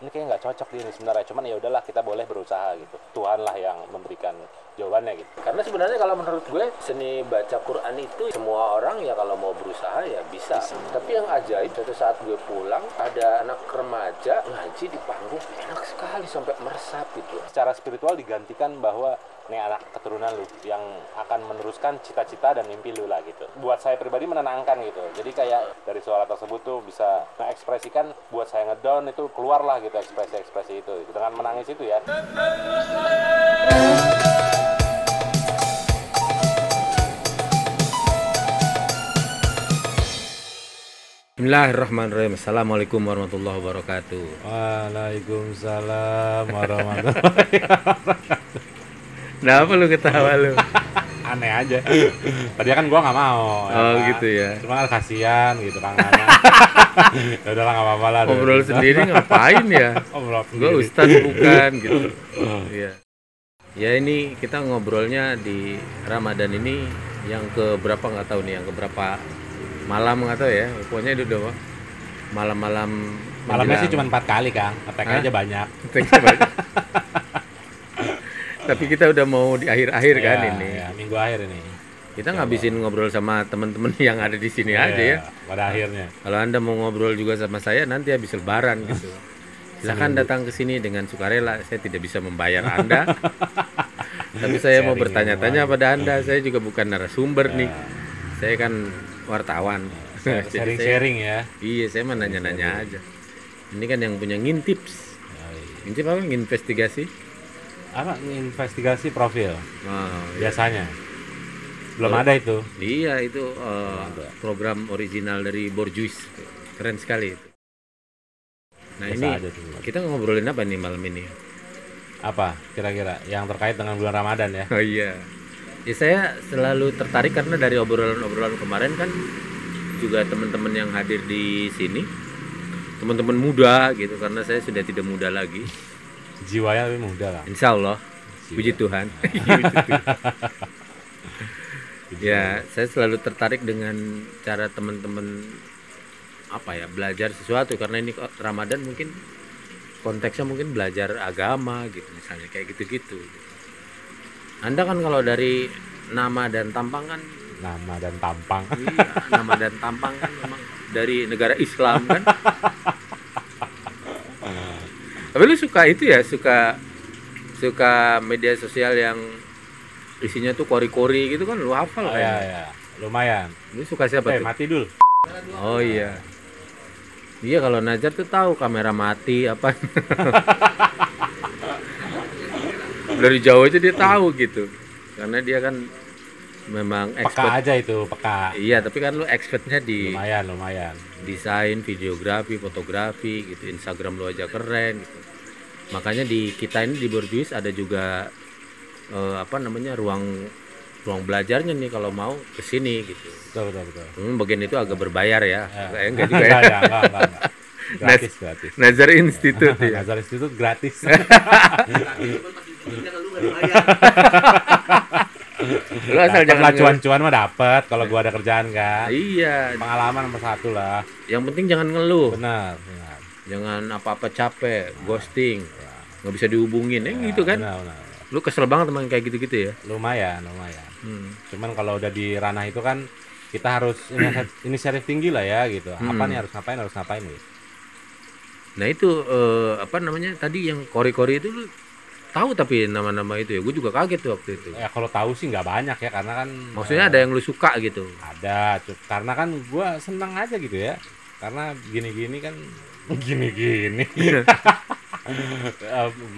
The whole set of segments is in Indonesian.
ini kayak nggak cocok di ini sebenarnya, cuman ya udahlah kita boleh berusaha gitu. Tuhan lah yang memberikan jawabannya gitu. Karena sebenarnya kalau menurut gue seni baca Quran itu semua orang ya kalau mau berusaha ya bisa. Tapi yang ajaib suatu saat gue pulang ada anak remaja ngaji di panggung enak sekali sampai meresap gitu. Secara spiritual digantikan bahwa nih anak keturunan lu yang akan meneruskan cita-cita dan mimpi lu lah gitu. Buat saya pribadi menenangkan gitu. Jadi kayak dari suara tersebut tuh bisa mengekspresikan buat saya ngedown itu keluarlah gitu ekspresi-ekspresi itu gitu. Dengan menangis itu ya. Bismillahirrahmanirrahim. Assalamualaikum warahmatullahi wabarakatuh. Waalaikumsalam warahmatullahi wabarakatuh. Nah, apa lu ketawa lu? Aneh aja. Tadi kan gua nggak mau. Oh kan? Gitu ya. Cuma kan kasihan gitu kan. Ya udahlah nggak apa-apa lah. Ngobrol sendiri ngapain ya? Ngobrol Gua ustadz bukan gitu. Iya. Ya ini kita ngobrolnya di Ramadan ini yang ke berapa nggak tahu nih, yang ke berapa malam nggak tahu ya. Pokoknya itu udah malam-malam. Malamnya sih cuma 4 kali, Kang. Attack aja banyak. Tapi kita udah mau di akhir-akhir kan ini. Ya, minggu akhir ini. Kita ngabisin ngobrol sama teman-teman yang ada di sini aja ya. Pada akhirnya. Kalau Anda mau ngobrol juga sama saya nanti habis lebaran gitu. Silakan datang ke sini dengan sukarela. Saya tidak bisa membayar Anda. Tapi saya mau bertanya-tanya pada Anda. Saya juga bukan narasumber nih. Saya kan wartawan. Sharing-sharing ya. Iya, saya mah nanya-nanya aja. Ini kan yang punya ngintips. Ngintip apa? Nginvestigasi? Apa investigasi profil Iya. biasanya belum ada itu. Iya itu program original dari Borjuis, keren sekali itu. Nah Biasa ini kita ngobrolin apa nih malam ini? Apa kira-kira yang terkait dengan bulan Ramadan ya? Oh iya, ya saya selalu tertarik karena dari obrolan-obrolan kemarin kan juga teman-teman yang hadir di sini teman-teman muda gitu, karena saya sudah tidak muda lagi. Jiwanya lebih muda lah. Insya Allah, puji Tuhan. Ya, saya selalu tertarik dengan cara teman-teman apa ya, belajar sesuatu, karena ini Ramadan mungkin konteksnya mungkin belajar agama gitu misalnya, kayak gitu-gitu. Anda kan kalau dari nama dan tampang kan, Nama dan tampang. iya, nama dan tampang kan memang dari negara Islam kan. Tapi lu suka itu ya, suka media sosial yang isinya tuh kori-kori gitu kan, lu hafal kan? Iya, lumayan. Lu suka siapa tuh? Mati dulu. Oh iya. Iya, kalau Najar tuh tahu kamera mati apa. Dari jauh aja dia tahu gitu. Karena dia kan memang Peka expert. aja itu, peka. Iya, tapi kan lu expertnya di Lumayan. desain, videografi, fotografi gitu. Instagram lu aja keren gitu. Makanya di kita ini di Borjuis ada juga ruang belajarnya nih, kalau mau ke sini gitu. Betul. Bagian itu agak berbayar ya. Enggak juga Enggak, ya. enggak. Gratis. Nazar Institute ya. Nazar Institute gratis. Lu asal jangan cuan-cuan mah dapat kalau gua ada kerjaan kan. Iya. Pengalaman nomor 1 lah. Yang penting jangan ngeluh. Benar. Jangan apa-apa capek, ghosting. Nggak bisa dihubungin gitu kan. Benar. Lu kesel banget sama yang kayak gitu-gitu ya. Lumayan. Cuman kalau udah di ranah itu kan kita harus inisiatif tinggi lah ya gitu. Apa nih harus ngapain gitu. Nah itu tadi yang kori-kori itu lu tahu tapi nama-nama itu ya. Gue juga kaget tuh waktu itu. Ya kalau tahu sih nggak banyak ya, karena kan Maksudnya ada yang lu suka gitu. ada, karena kan gua senang aja gitu ya. Karena gini-gini kan gini-gini.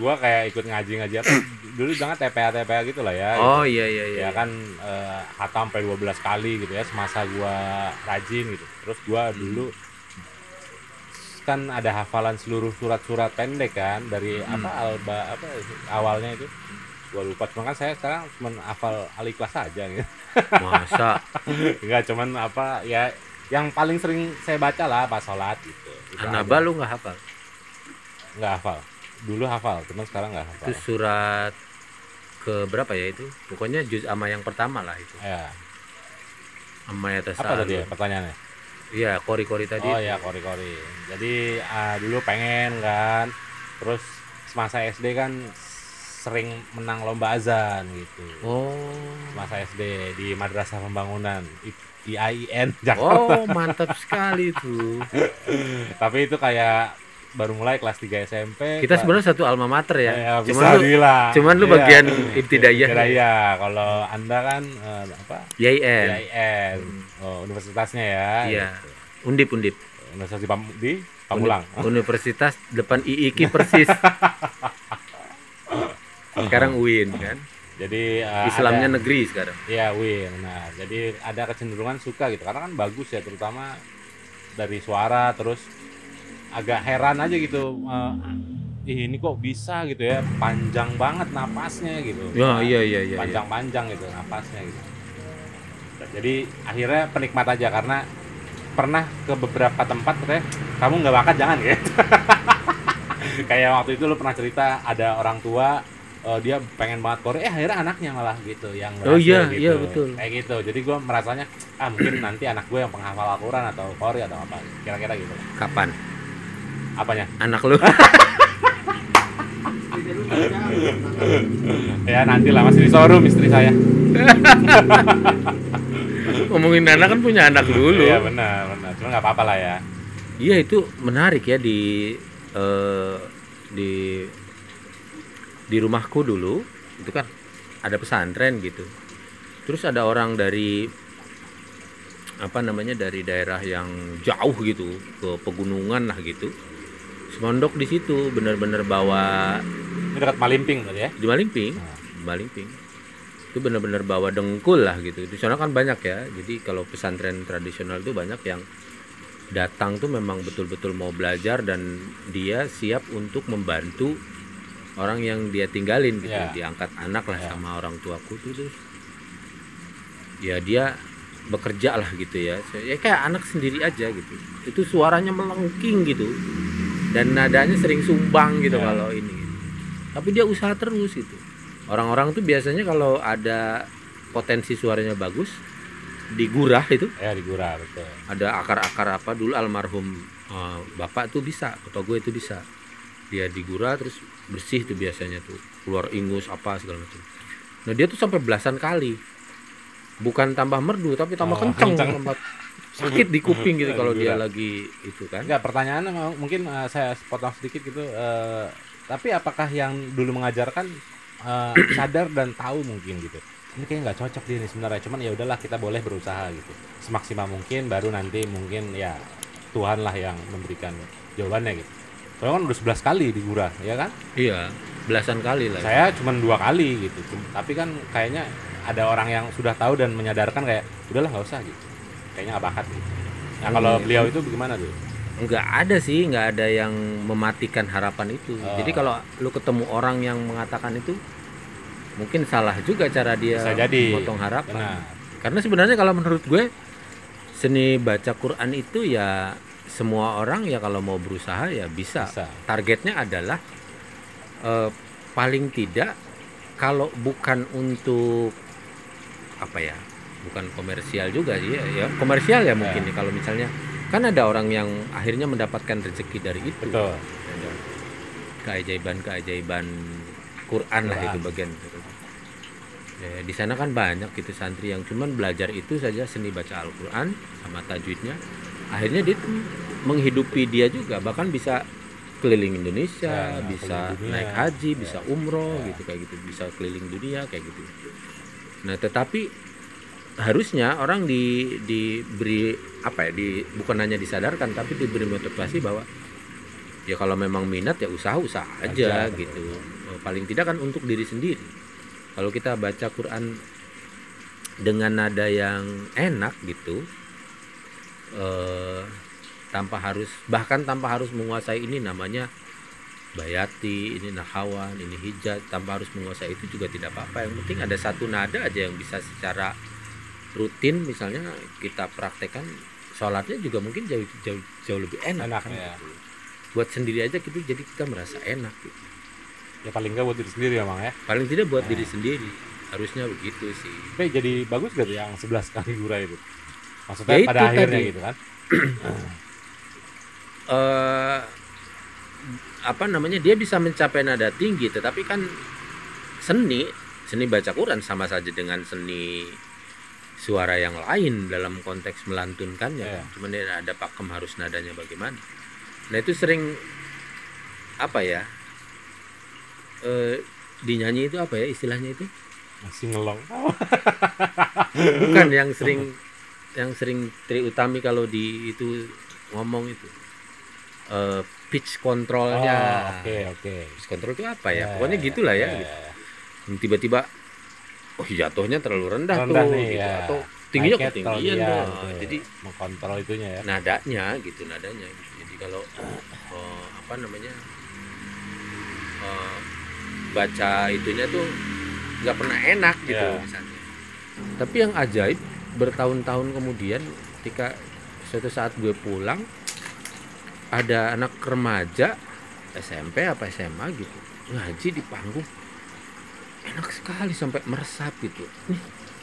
Gua kayak ikut ngaji apa dulu, jangan TPA gitu lah ya. Oh gitu. iya. Ya kan khatam sampai 12 kali gitu ya semasa gua rajin gitu. Terus gua dulu kan ada hafalan seluruh surat-surat pendek kan dari awalnya itu gua lupa, cuma kan saya sekarang cuma hafal Al-Ikhlas aja gitu. Masa? Enggak, cuman ya yang paling sering saya baca lah pas sholat gitu. An-Naba lu nggak hafal? Nggak hafal. Dulu hafal, cuman sekarang nggak hafal. Itu surat ke berapa ya itu? Pokoknya juz amma yang pertama lah itu. Ya. Amma ya Apa tadi ya pertanyaannya? Iya, kori-kori tadi. Oh ya, kori-kori. Jadi dulu pengen kan Terus semasa SD kan sering menang lomba azan gitu. Oh. Semasa SD di Madrasah Pembangunan IAIN Jakarta. Oh, mantap sekali tuh. Tapi itu kayak baru mulai kelas 3 SMP. Kita sebenarnya satu alma mater ya. Ya, Cuman cuman lu bagian ibtidaiyah. Ibtidaiyah. Kalau Anda kan apa? IAIN. IAIN. Oh, universitasnya ya. Iya. Gitu. Undip. Universitas di Pamulang. Universitas depan IIKI persis. Sekarang UIN kan. Jadi Islamnya negeri sekarang. Iya, UIN. Nah, jadi ada kecenderungan suka gitu karena kan bagus ya, terutama dari suara. Terus agak heran aja gitu, ini kok bisa gitu ya, panjang banget napasnya gitu. Ya, iya. Panjang-panjang gitu napasnya gitu. Jadi akhirnya penikmat aja karena pernah ke beberapa tempat katanya kamu nggak bakat jangan gitu. Kayak waktu itu lu pernah cerita ada orang tua dia pengen banget Qori, akhirnya anaknya malah gitu yang berhasil. Oh iya, gitu. iya betul. Kayak gitu. Jadi gue merasanya mungkin nanti anak gue yang penghafal Al-Quran atau Qori atau apa, kira-kira gitu. Kapan? Apanya? Anak lu? Ya nanti lah, masih di showroom istri saya. Ngomongin anak kan punya anak dulu. Iya benar. Cuma nggak apa-apa lah ya. Iya, itu menarik ya di rumahku dulu itu kan ada pesantren gitu. Terus ada orang dari dari daerah yang jauh gitu, ke pegunungan lah gitu. Semondok di situ, benar-benar bawa. Ini dekat Malimping tadi ya? Di Malimping. Itu benar-benar bawa dengkul lah gitu. Di sana kan banyak ya. Jadi kalau pesantren tradisional itu banyak yang datang tuh memang betul-betul mau belajar dan dia siap untuk membantu orang yang dia tinggalin gitu. Diangkat anak lah sama orang tuaku tuh, terus ya dia bekerja lah gitu ya kayak anak sendiri aja gitu. Itu suaranya melengking gitu dan nadanya sering sumbang gitu kalau ini gitu. Tapi dia usaha terus gitu. Orang-orang tuh biasanya kalau ada potensi suaranya bagus digurah itu. Ya digurah betul. Ada akar-akar apa dulu almarhum bapak tuh bisa, bapak gue itu bisa. Dia digurah terus bersih tuh biasanya tuh, keluar ingus apa segala macam. Nah dia tuh sampai belasan kali, bukan tambah merdu tapi tambah kenceng. Tambah sakit di kuping gitu kalau dia lagi itu kan. Enggak, pertanyaannya mungkin saya potong sedikit gitu, tapi apakah yang dulu mengajarkan sadar dan tahu mungkin gitu, ini kayaknya nggak cocok dia nih sebenarnya, cuman ya udahlah kita boleh berusaha gitu semaksimal mungkin, baru nanti mungkin ya Tuhan lah yang memberikan jawabannya gitu. Soalnya kan udah 11 kali digurah, ya kan? Iya, belasan kali lah. Saya cuma 2 kali gitu. Tapi kan kayaknya ada orang yang sudah tahu dan menyadarkan kayak udahlah nggak usah gitu. Kayaknya nggak bakat gitu. Nah kalau beliau itu bagaimana tuh? Nggak ada sih, nggak ada yang mematikan harapan itu. Jadi kalau lu ketemu orang yang mengatakan itu, mungkin salah juga cara dia memotong harapan. Benar. Karena sebenarnya kalau menurut gue, seni baca Quran itu ya semua orang ya kalau mau berusaha ya bisa. Targetnya adalah paling tidak kalau bukan untuk apa ya, bukan komersial juga sih ya komersial ya mungkin kalau misalnya kan ada orang yang akhirnya mendapatkan rezeki dari itu. Betul. Keajaiban Quran lah itu bagian ya, di sana kan banyak gitu santri yang cuman belajar itu saja, seni baca Al-Quran sama tajwidnya, akhirnya dia menghidupi dia juga, bahkan bisa keliling Indonesia, bisa naik haji, bisa umroh gitu kayak gitu, bisa keliling dunia kayak gitu. Nah tetapi harusnya orang diberi apa ya, bukan hanya disadarkan tapi diberi motivasi bahwa ya kalau memang minat ya usaha aja gitu. Paling tidak kan untuk diri sendiri. Kalau kita baca Quran dengan nada yang enak gitu, tanpa harus menguasai ini namanya bayati, ini nahawan, ini hijaz, tanpa harus menguasai itu juga tidak apa-apa. Yang penting ada satu nada aja yang bisa secara rutin misalnya kita praktekkan, sholatnya juga mungkin jauh lebih enak kan? Ya. Buat sendiri aja gitu, jadi kita merasa enak gitu. Ya paling nggak buat diri sendiri ya Bang ya. Paling tidak buat diri sendiri, harusnya begitu sih. Tapi jadi bagus gak tuh yang 11 kali gurah itu? Maksudnya Ya pada akhirnya tadi, gitu kan? apa namanya, dia bisa mencapai nada tinggi, tetapi kan seni baca Quran sama saja dengan seni suara yang lain dalam konteks melantunkannya. Iya. Cuman dia ada pakem harus nadanya bagaimana. Nah itu sering apa ya, dinyanyi itu apa ya istilahnya itu, Masih ngelong. bukan yang sering Tri Utami kalau di itu ngomong itu pitch controlnya. Oke. Pitch control itu apa ya, pokoknya gitulah ya, gitu. Tiba-tiba jatuhnya terlalu rendah Rendah tuh nih, gitu. ya. Atau tingginya Naiknya ketinggian terlalu, tuh. gitu. Jadi mengkontrol itunya ya. nadanya gitu. Jadi kalau apa namanya, baca itunya tuh nggak pernah enak gitu misalnya. Tapi yang ajaib, bertahun-tahun kemudian ketika suatu saat gue pulang, ada anak remaja SMP apa SMA gitu ngaji di panggung, enak sekali sampai meresap gitu.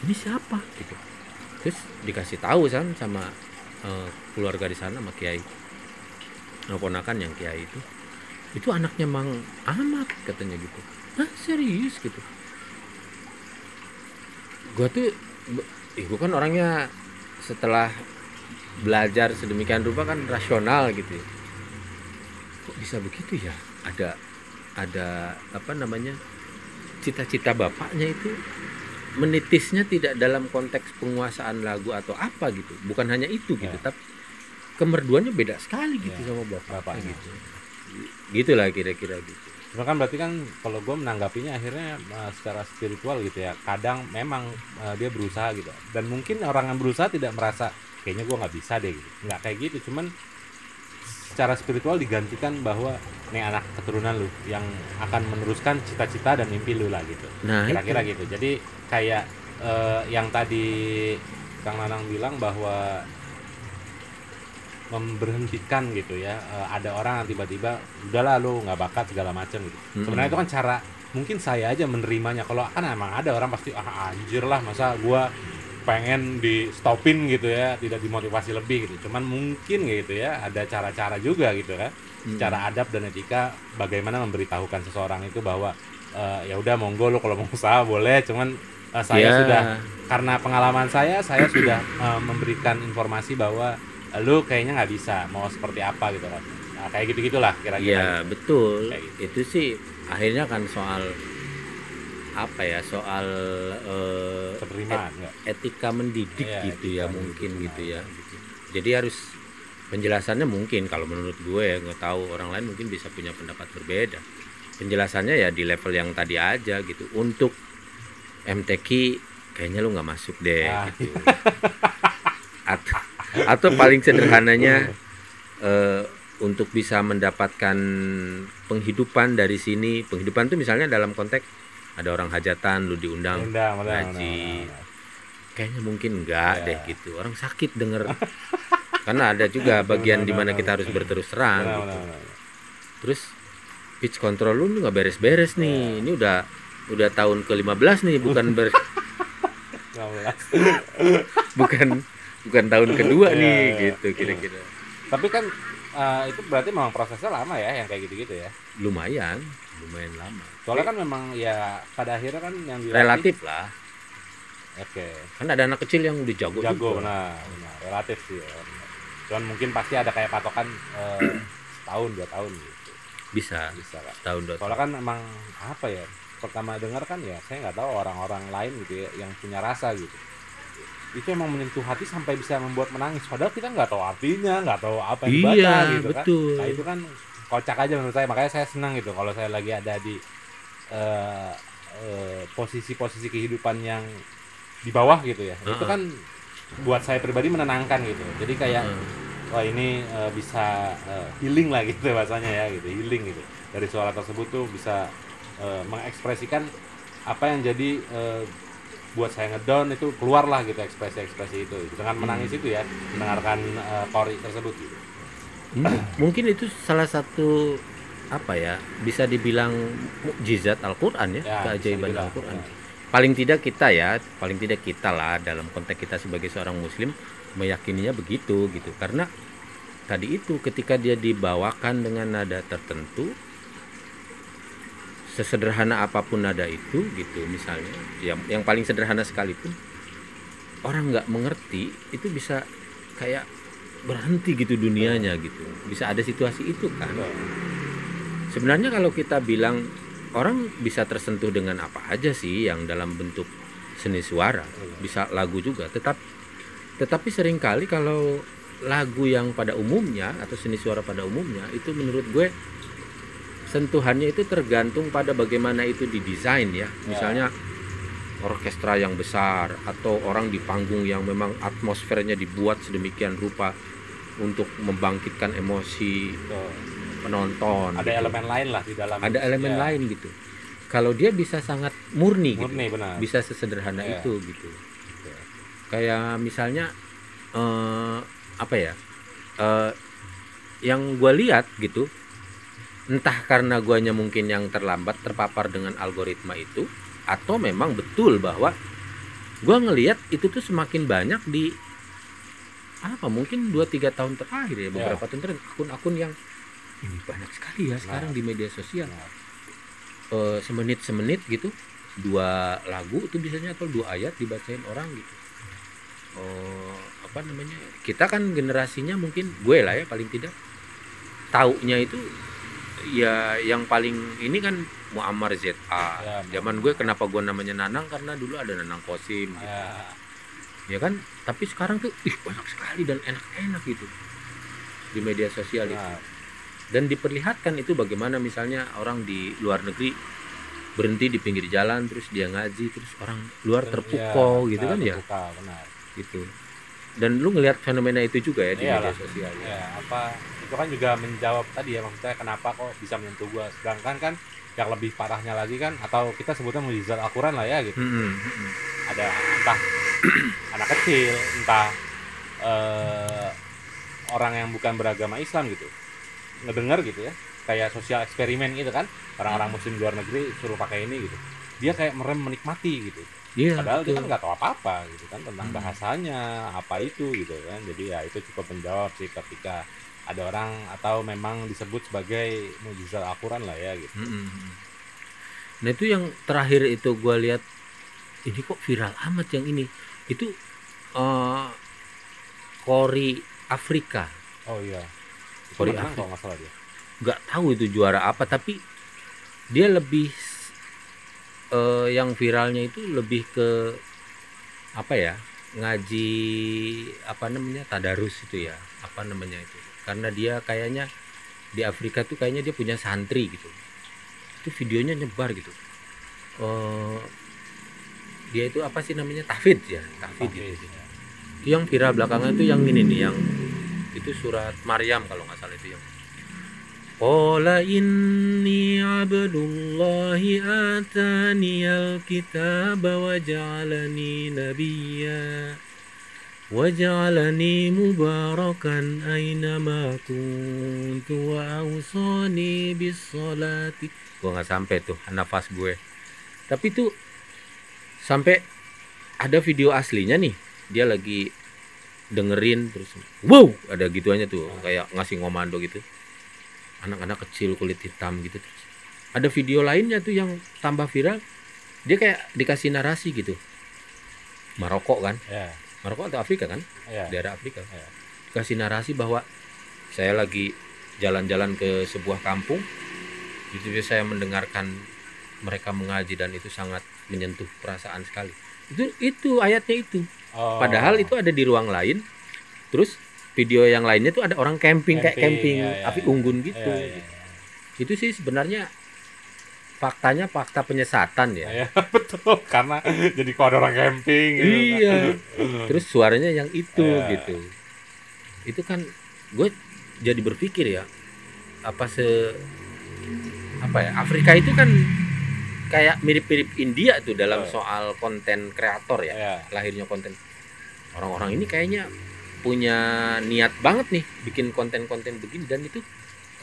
Ini siapa gitu. Terus dikasih tahu sama keluarga di sana, sama kiai, ponakan yang kiai itu anaknya Mang Ahmad katanya gitu. Hah, serius gitu. Gue kan orangnya setelah belajar sedemikian rupa kan rasional gitu ya. Kok bisa begitu ya? Ada apa namanya, cita-cita bapaknya itu menitisnya tidak dalam konteks penguasaan lagu atau apa gitu, bukan hanya itu gitu, tapi kemerduannya beda sekali gitu sama bapaknya gitu. Gitulah kira-kira gitu. Cuma kan berarti kan kalau gue menanggapinya akhirnya secara spiritual gitu ya. Kadang memang dia berusaha gitu. Dan mungkin orang yang berusaha tidak merasa kayaknya gue nggak bisa deh gitu. Nggak kayak gitu. Cuman secara spiritual digantikan bahwa nih anak keturunan lu yang akan meneruskan cita-cita dan mimpi lu lah gitu. Nah, Kira-kira gitu. Jadi kayak yang tadi Kang Nanang bilang bahwa memberhentikan gitu ya, ada orang yang tiba-tiba udahlah lu nggak bakat segala macam gitu. Sebenarnya itu kan cara mungkin saya aja menerimanya. Kalau kan emang ada orang pasti anjir lah, masa gua pengen di stopin gitu ya, tidak dimotivasi lebih gitu. Cuman mungkin gitu ya ada cara-cara juga gitu kan, cara adab dan etika bagaimana memberitahukan seseorang itu bahwa ya udah monggo lu kalau mau usaha boleh, cuman saya sudah, karena pengalaman saya sudah memberikan informasi bahwa lu kayaknya nggak bisa, mau seperti apa gitu kan. Nah, kayak gitu-gitulah kira-kira. Ya betul. Kayak gitu. Itu sih akhirnya kan soal apa ya, soal Penerimaan nggak? etika mendidik Iya, gitu etika ya, mungkin mendidik, gitu ya. Jadi harus penjelasannya mungkin kalau menurut gue ya, nggak tahu orang lain mungkin bisa punya pendapat berbeda. Penjelasannya ya di level yang tadi aja gitu. Untuk MTQ kayaknya lu nggak masuk deh gitu. Atau paling sederhananya untuk bisa mendapatkan penghidupan dari sini. Penghidupan itu misalnya dalam konteks ada orang hajatan lu diundang ngaji. Kayaknya mungkin enggak deh gitu. Orang sakit denger. Karena ada juga bagian dimana kita harus berterus terang gitu. Terus pitch control lu nggak beres-beres nih. Ini udah tahun ke-15 nih, bukan bukan tahun kedua nih gitu kira-kira. Tapi kan itu berarti memang prosesnya lama ya yang kayak gitu-gitu ya. Lumayan lama. Soalnya kan memang ya pada akhirnya kan yang dilatih, Relatif lah. Oke. Kan ada anak kecil yang udah jago juga. Benar, relatif sih ya. Cuman mungkin pasti ada kayak patokan setahun 2 tahun gitu. Bisa Kan. tahun 2 tahun. Soalnya kan emang apa ya? Pertama dengar kan ya saya nggak tahu orang-orang lain gitu ya yang punya rasa gitu. Itu emang menyentuh hati sampai bisa membuat menangis. Padahal kita nggak tahu artinya, nggak tahu apa yang dibaca gitu betul. kan. Nah itu kan kocak aja menurut saya. Makanya saya senang gitu kalau saya lagi ada di posisi-posisi kehidupan yang di bawah gitu ya. Itu kan buat saya pribadi menenangkan gitu. Jadi kayak wah ini bisa healing lah gitu bahasanya ya gitu, healing gitu. Dari suara tersebut tuh bisa mengekspresikan apa yang jadi buat saya ngedown, itu keluarlah gitu ekspresi-ekspresi itu dengan menangis itu ya, mendengarkan qori tersebut gitu. Mungkin itu salah satu apa ya, bisa dibilang mukjizat Al-Qur'an ya, keajaiban Al-Qur'an. Ya. Paling tidak kita lah dalam konteks kita sebagai seorang muslim meyakininya begitu gitu. Karena tadi itu ketika dia dibawakan dengan nada tertentu, sesederhana apapun nada itu gitu, misalnya yang paling sederhana sekalipun orang nggak mengerti itu bisa kayak berhenti gitu dunianya gitu, bisa ada situasi itu kan. Sebenarnya kalau kita bilang orang bisa tersentuh dengan apa aja sih yang dalam bentuk seni suara, bisa lagu juga, tetapi seringkali kalau lagu yang pada umumnya atau seni suara pada umumnya itu menurut gue sentuhannya itu tergantung pada bagaimana itu didesain ya. Misalnya orkestra yang besar atau orang di panggung yang memang atmosfernya dibuat sedemikian rupa untuk membangkitkan emosi penonton. Ada gitu. elemen lain lah di dalam. Ada elemen lain gitu. Kalau dia bisa sangat murni gitu. Benar. Bisa sesederhana itu gitu. Kayak misalnya apa ya? Yang gue lihat gitu, entah karena guanya mungkin yang terlambat terpapar dengan algoritma itu, atau memang betul bahwa gue ngelihat itu tuh semakin banyak di mungkin 2-3 tahun terakhir ya, beberapa tahun terakhir akun-akun yang ini banyak sekali ya sekarang di media sosial. Semenit gitu 2 lagu itu biasanya atau 2 ayat dibacain orang gitu. Kita kan generasinya mungkin gue lah ya paling tidak taunya itu ya yang paling ini kan Muammar ZA. Zaman gue kenapa gue namanya Nanang karena dulu ada Nanang Kosim gitu. Ya kan, tapi sekarang tuh banyak sekali dan enak-enak gitu di media sosial itu. Dan diperlihatkan itu bagaimana misalnya orang di luar negeri berhenti di pinggir jalan terus dia ngaji, terus orang luar terpukau gitu kan ya. Benar. Gitu. Dan lu ngelihat fenomena itu juga ya di media sosial. Itu kan juga menjawab tadi ya, maksudnya kenapa kok bisa menyentuh gua, sedangkan kan yang lebih parahnya lagi kan, atau kita sebutnya mukjizat Al-Quran lah ya gitu. Ada entah anak kecil, entah orang yang bukan beragama Islam gitu ngedengar gitu ya, kayak sosial eksperimen gitu kan, orang-orang muslim di luar negeri suruh pakai ini gitu, dia kayak menikmati gitu. Padahal dia kan nggak tahu apa-apa gitu kan tentang bahasanya apa itu gitu kan. Jadi ya itu cukup menjawab sih ketika ada orang atau memang disebut sebagai mukjizat Al-Quran lah ya gitu. Nah itu yang terakhir itu gue lihat, ini kok viral amat yang ini, itu Kori Afrika. Oh iya, Kori Afrika Afrika kalau nggak salah dia. Nggak tahu itu juara apa, tapi dia lebih yang viralnya itu lebih ke apa ya, ngaji tadarus itu ya, itu karena dia kayaknya di Afrika tuh kayaknya dia punya santri gitu, itu videonya nyebar gitu. Dia itu tahfidz gitu. Itu yang viral belakangan itu yang ini nih, yang itu surat Maryam kalau nggak salah itu yang qala inni abdullahi ataniyal kitaba wa ja'alani nabiyya wa ja'alani mubarakan aynama kuntu wa awsani bis salati. Gua nggak sampai tuh nafas gue, tapi tuh sampai ada video aslinya nih, dia lagi dengerin terus ada gituannya tuh, kayak ngasih komando gitu, anak-anak kecil kulit hitam gitu. Terus ada video lainnya tuh yang tambah viral, dia kayak dikasih narasi gitu, Maroko kan, Maroko atau Afrika kan, daerah Afrika, dikasih narasi bahwa saya lagi jalan-jalan ke sebuah kampung, gitu saya mendengarkan mereka mengaji dan itu sangat menyentuh perasaan sekali. Itu ayatnya itu. Padahal itu ada di ruang lain. Terus video yang lainnya tuh ada orang camping kayak camping api unggun gitu. Itu sih sebenarnya faktanya fakta penyesatan ya. Betul, karena jadi kalau ada orang camping gitu. Iya. Terus suaranya yang itu gitu. Itu kan gue jadi berpikir ya, Afrika itu kan kayak mirip-mirip India tuh dalam soal konten kreator ya, lahirnya konten. Orang-orang ini kayaknya punya niat banget nih bikin konten-konten begini, dan itu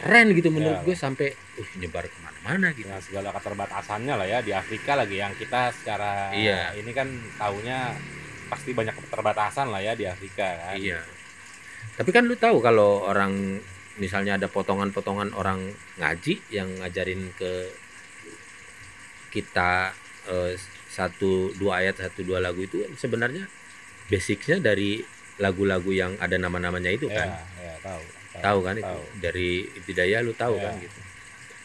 keren gitu menurut gue, sampai nyebar kemana-mana gitu. Dengan segala keterbatasannya lah ya di Afrika lagi, yang kita secara ini kan taunya pasti banyak keterbatasan lah ya di Afrika kan. Iya. Tapi kan lu tahu kalau orang misalnya ada potongan-potongan orang ngaji yang ngajarin ke kita satu dua ayat, satu dua lagu itu sebenarnya basicnya dari lagu-lagu yang ada nama-namanya itu kan. Ya, tahu. Tahu kan itu Tahu. dari Ibtidaya lu tahu Ya. kan gitu.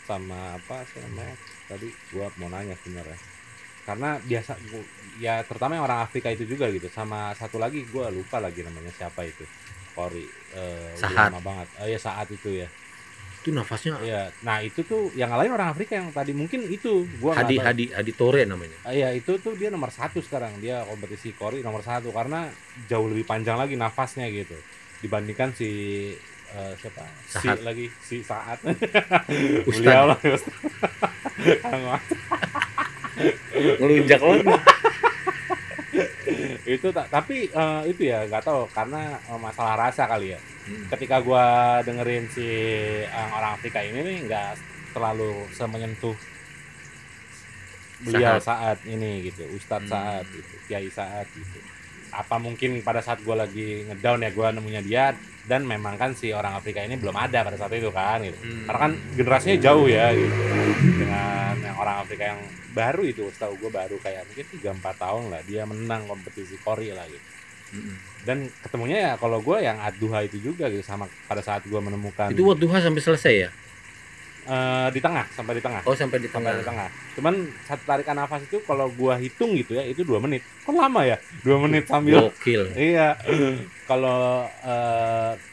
Sama apa sih namanya? Tadi gua mau nanya sebenarnya. Karena biasa ya terutama yang orang Afrika itu juga gitu. Sama satu lagi gua lupa lagi namanya siapa itu. Kori udah Saat. lama banget. Ya Saat itu ya. Itu nafasnya Iya. Nah, itu tuh yang lain orang Afrika yang tadi mungkin itu gua nggak tahu. Hadi Tore namanya. Iya, itu tuh dia nomor 1 sekarang. Dia kompetisi Kori nomor 1 karena jauh lebih panjang lagi nafasnya gitu dibandingkan si siapa? Saat. Si Saat. Ustad. Beliau lah, Ustad. Ngelunjak banget. Itu tapi itu ya nggak tahu karena masalah rasa kali ya. Ketika gua dengerin si orang Afrika ini nih nggak terlalu semenyentuh beliau saat ini gitu, Ustadz Saat gitu, Kiai Saat gitu. Apa mungkin pada saat gue lagi ngedown ya gue nemunya dia, dan memang kan si orang Afrika ini belum ada pada saat itu kan gitu. Karena kan generasinya jauh ya gitu dengan yang orang Afrika yang baru itu, setahu gue baru kayak mungkin 3-4 tahun lah dia menang kompetisi Kori lah gitu. Dan ketemunya ya kalau gue yang Ad-Duha itu juga gitu, sama pada saat gue menemukan Itu Wadduha sampai selesai ya? di tengah, sampai di tengah. Oh, sampai di Sampai tengah. di tengah. Cuman satu tarikan nafas itu kalau gua hitung gitu ya, itu 2 menit. Kok lama ya? 2 menit sambil Gokil. iya. Kalau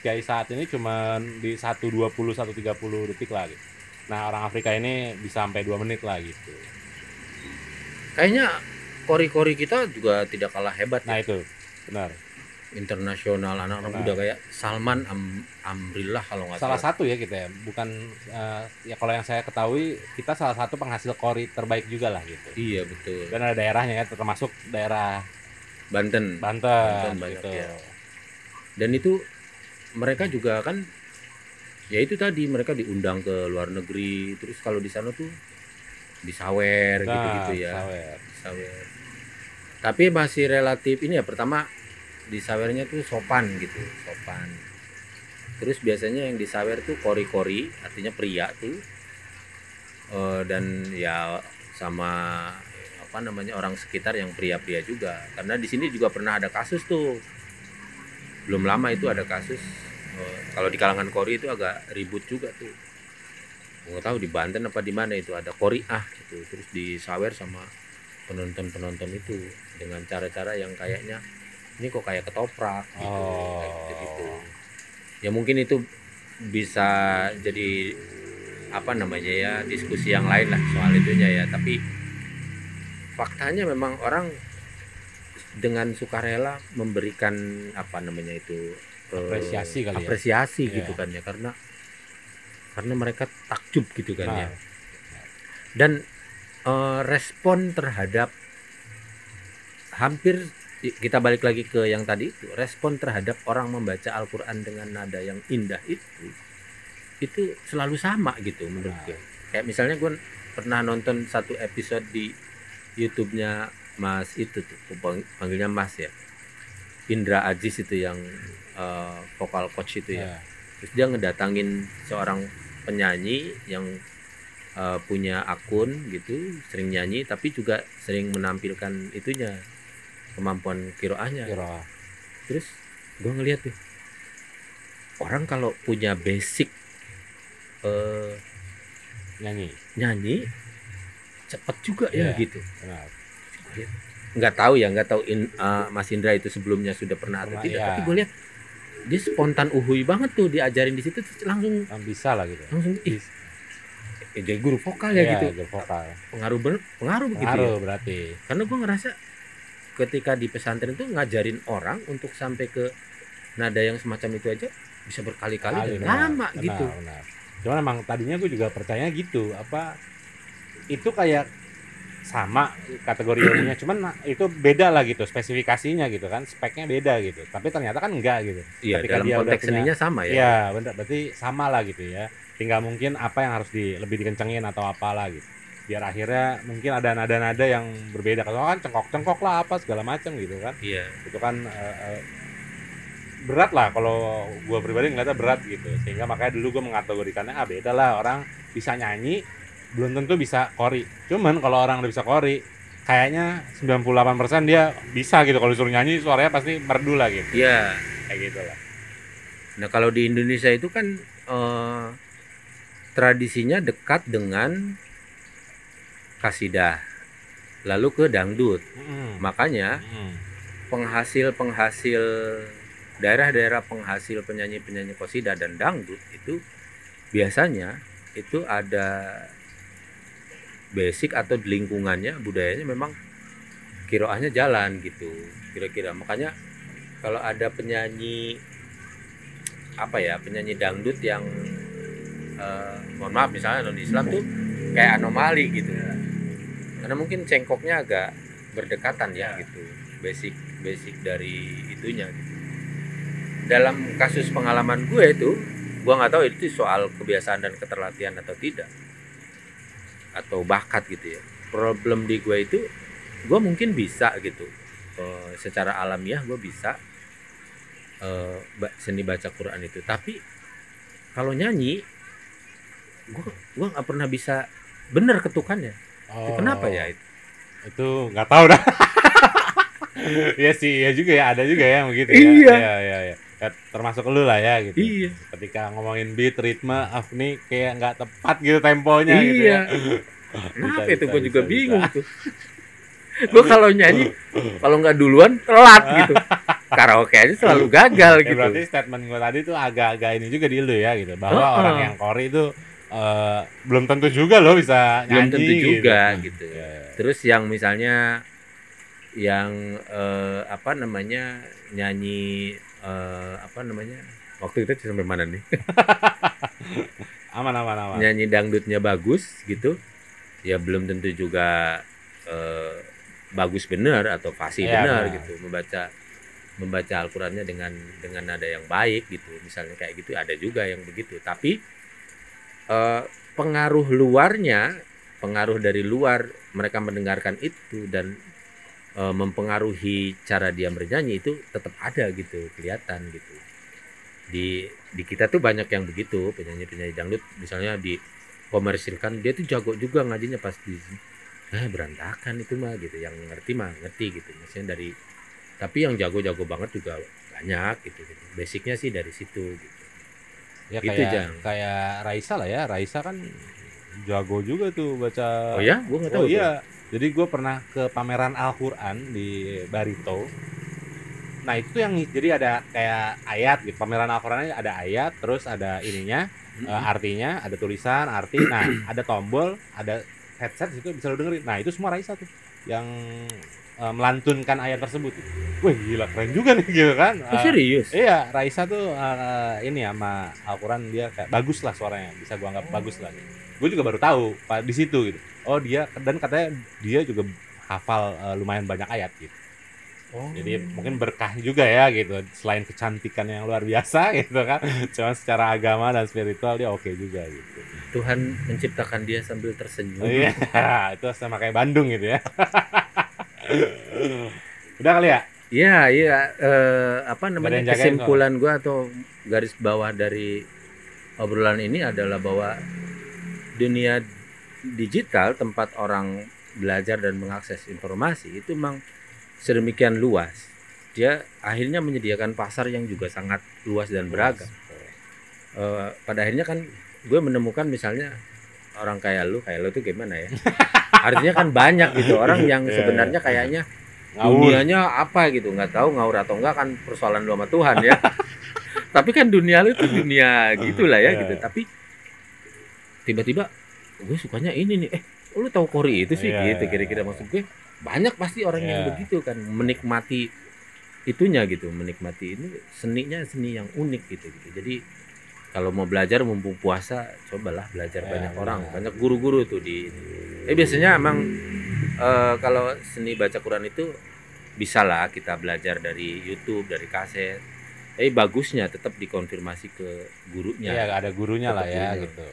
Kiai Saat ini cuman di 1:20 1:30 detik lah gitu. Nah, orang Afrika ini bisa sampai 2 menit lah gitu. Kayaknya kori-kori kita juga tidak kalah hebat Nah, ya. itu. Benar. Internasional anak-anak Benar. muda kayak Salman Amrillah kalau nggak Salah salah. satu ya kita ya, bukan ya kalau yang saya ketahui kita salah satu penghasil kori terbaik juga lah gitu. Iya betul. Dan ada daerahnya ya, termasuk daerah Banten. Banten banyak gitu. ya. Dan itu mereka juga kan ya itu tadi mereka diundang ke luar negeri, terus kalau di sana tuh disawer Nah, gitu-gitu ya. sawer. Disawer. Tapi masih relatif ini ya, pertama disawernya tuh sopan gitu, sopan. Terus biasanya yang disawer tuh kori-kori, artinya pria tuh. Dan ya sama apa namanya orang sekitar yang pria-pria juga. Karena di sini juga pernah ada kasus tuh. Belum lama itu ada kasus kalau di kalangan kori itu agak ribut juga tuh. Nggak tahu di Banten apa di mana itu ada koriah gitu. Terus disawer sama penonton-penonton itu dengan cara-cara yang kayaknya ini kok kayak ketoprak gitu, kayak gitu. Ya mungkin itu bisa jadi apa namanya ya, diskusi yang lain lah soal itunya ya, tapi faktanya memang orang dengan sukarela memberikan apa namanya itu Apresiasi kali ya. apresiasi Iya. gitu kan ya, karena mereka takjub gitu kan ya. Nah. Dan respon terhadap hampir, kita balik lagi ke yang tadi itu, respon terhadap orang membaca Al-Quran dengan nada yang indah itu selalu sama gitu menurut gue. Kayak misalnya gue pernah nonton satu episode di YouTube-nya Mas itu tuh, panggilnya Mas ya, Indra Aziz itu yang vokal coach itu ya. Terus dia ngedatangin seorang penyanyi yang punya akun gitu, sering nyanyi tapi juga sering menampilkan itunya, kemampuan kiroahnya. Terus gue ngeliat tuh orang kalau punya basic nyanyi cepet juga ya gitu. Nggak tahu Mas Indra itu sebelumnya sudah pernah atau tidak, tapi gue lihat dia spontan uhui banget tuh, diajarin di situ terus langsung bisa lah gitu. Langsung jadi guru vokal ya gitu. Guru vokal. Pengaruh begitu ya. Berarti. Karena gue ngerasa ketika di pesantren tuh ngajarin orang untuk sampai ke nada yang semacam itu aja bisa berkali-kali dan lama gitu. Benar. Cuman emang tadinya gue juga percaya gitu, apa itu kayak sama kategori ilmunya, cuman itu beda lah gitu spesifikasinya gitu kan, speknya beda gitu. Tapi ternyata kan enggak gitu. Iya, Ketika dalam dia konteks seninya sama ya. Iya, benar. Berarti sama lah gitu ya. Tinggal mungkin apa yang harus lebih dikencengin atau apalah gitu. Biar akhirnya mungkin ada nada-nada yang berbeda. Kalau kan cengkok-cengkok lah apa segala macam gitu kan. Iya. Itu kan berat lah, kalau gue pribadi ngeliatnya berat gitu, sehingga makanya dulu gue mengategorikannya beda lah, orang bisa nyanyi belum tentu bisa kori. Cuman kalau orang udah bisa kori, kayaknya 98% dia bisa gitu. Kalau disuruh nyanyi suaranya pasti merdu lah gitu. Iya. Kayak gitu lah. Nah kalau di Indonesia itu kan tradisinya dekat dengan kasidah, lalu ke dangdut. Makanya penghasil daerah-daerah penghasil penyanyi-penyanyi qasidah dan dangdut itu biasanya itu ada basic atau di lingkungannya budayanya memang kiroahnya jalan gitu kira-kira. Makanya kalau ada penyanyi penyanyi dangdut yang mohon maaf misalnya non Islam tuh kayak anomali gitu karena mungkin cengkoknya agak berdekatan ya gitu, basic dari itunya gitu. Dalam kasus pengalaman gue itu gue nggak tahu itu soal kebiasaan dan keterlatihan atau tidak atau bakat gitu ya. Problem di gue itu gue mungkin bisa gitu secara alamiah gue bisa seni baca Quran itu, tapi kalau nyanyi gue nggak pernah bisa bener ketukannya. Kenapa ya itu? Itu nggak tahu dah. Iya sih, ya juga ya, ada juga ya begitu ya. Iya. Iya. Ya, termasuk lu lah ya gitu. Iya. Ketika ngomongin beat, ritme, nih kayak nggak tepat gitu temponya gitu ya. Kenapa itu gue juga bingung tuh. Gue kalau nyanyi kalau nggak duluan telat gitu. Karaoke aja selalu gagal Ya, gitu. berarti statement gue tadi tuh agak-agak ini juga di lu ya gitu. Bahwa orang yang kori itu belum tentu juga loh bisa nyanyi. Belum tentu juga gitu. Ya. Terus yang misalnya yang nyanyi waktu itu sampai mana nih? Aman. Nyanyi dangdutnya bagus gitu. Ya belum tentu juga bagus benar atau fasih benar gitu. Membaca Al-Qur'annya dengan nada yang baik gitu. Misalnya kayak gitu ada juga yang begitu. Tapi pengaruh dari luar mereka mendengarkan itu dan mempengaruhi cara dia bernyanyi itu tetap ada gitu, kelihatan gitu. Di kita tuh banyak yang begitu, penyanyi dangdut misalnya dikomersilkan dia tuh jago juga ngajinya pasti berantakan itu mah gitu. Yang ngerti gitu. Maksudnya tapi yang jago-jago banget juga banyak gitu. Basicnya sih dari situ gitu. Ya gitu, kayak Raisa lah ya. Raisa kan jago juga tuh baca. Oh ya, gue nggak tahu. Oh iya. Jadi gue pernah ke pameran Al-Quran di Barito. Nah itu yang jadi ada kayak ayat gitu. Pameran Al-Qurannya ada ayat, terus ada ininya, artinya, ada tulisan, arti. Nah ada tombol, ada headset situ bisa lo dengerin. Nah itu semua Raisa tuh yang melantunkan ayat tersebut. Wih gila keren juga nih gitu kan. Serius? Iya, Raisa tuh ini sama Al-Quran dia kayak bagus lah suaranya, bisa gua anggap bagus lah. Gue juga baru tahu di situ gitu. Oh dia, dan katanya dia juga hafal lumayan banyak ayat gitu. Jadi mungkin berkah juga ya gitu. Selain kecantikan yang luar biasa gitu kan, cuman secara agama dan spiritual dia oke juga gitu. Tuhan menciptakan dia sambil tersenyum. Iya, itu sama kayak Bandung gitu ya. Udah kali ya? Iya. Kesimpulan gue atau garis bawah dari obrolan ini adalah bahwa dunia digital tempat orang belajar dan mengakses informasi itu memang sedemikian luas. Dia akhirnya menyediakan pasar yang juga sangat luas dan beragam. Pada akhirnya kan gue menemukan misalnya orang kayak lu tuh gimana ya? Artinya kan banyak gitu orang yang sebenarnya kayaknya dunianya apa gitu, nggak tahu ngaur atau enggak kan persoalan lu sama Tuhan ya. Tapi kan dunia lu itu dunia gitulah ya gitu. Tapi tiba-tiba gue sukanya ini nih, lu tahu kori itu sih gitu kira-kira maksud gue. Banyak pasti orang yang begitu kan menikmati itunya gitu, menikmati ini seninya seni yang unik gitu. Jadi kalau mau belajar mumpung puasa, cobalah belajar banyak orang, banyak guru-guru tuh biasanya emang kalau seni baca Quran itu bisalah kita belajar dari YouTube, dari kaset. Bagusnya tetap dikonfirmasi ke gurunya. Iya, ada gurunya lah ya gurunya. gitu.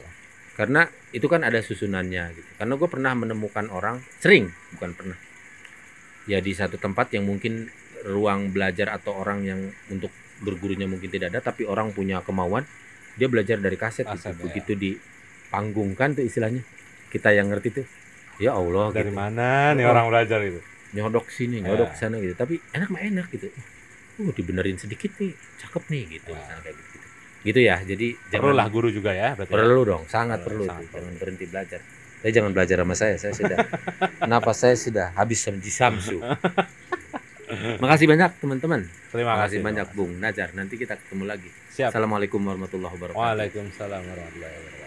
Karena itu kan ada susunannya gitu. Karena gue pernah menemukan orang bukan pernah. Ya di satu tempat yang mungkin ruang belajar atau orang yang untuk bergurunya mungkin tidak ada, tapi orang punya kemauan, dia belajar dari kaset gitu. Begitu dipanggungkan tuh istilahnya, kita yang ngerti tuh ya Allah Dari gitu. mana nih orang belajar itu? Nyodok sini, nyodok sana gitu. Tapi enak mah enak gitu. Dibenerin sedikit nih, cakep nih gitu. Misalnya kayak gitu. Gitu ya. Jadi Perlulah guru juga ya berarti. perlu dong, sangat perlu sangat tuh. Jangan berhenti belajar. Tapi jangan belajar sama saya sudah napas saya sudah habis di Samsu. Makasih banyak teman-teman. Terima Makasih kasih. banyak Bung Najar. Nanti kita ketemu lagi. Siap. Assalamualaikum warahmatullahi wabarakatuh. Waalaikumsalam warahmatullahi wabarakatuh.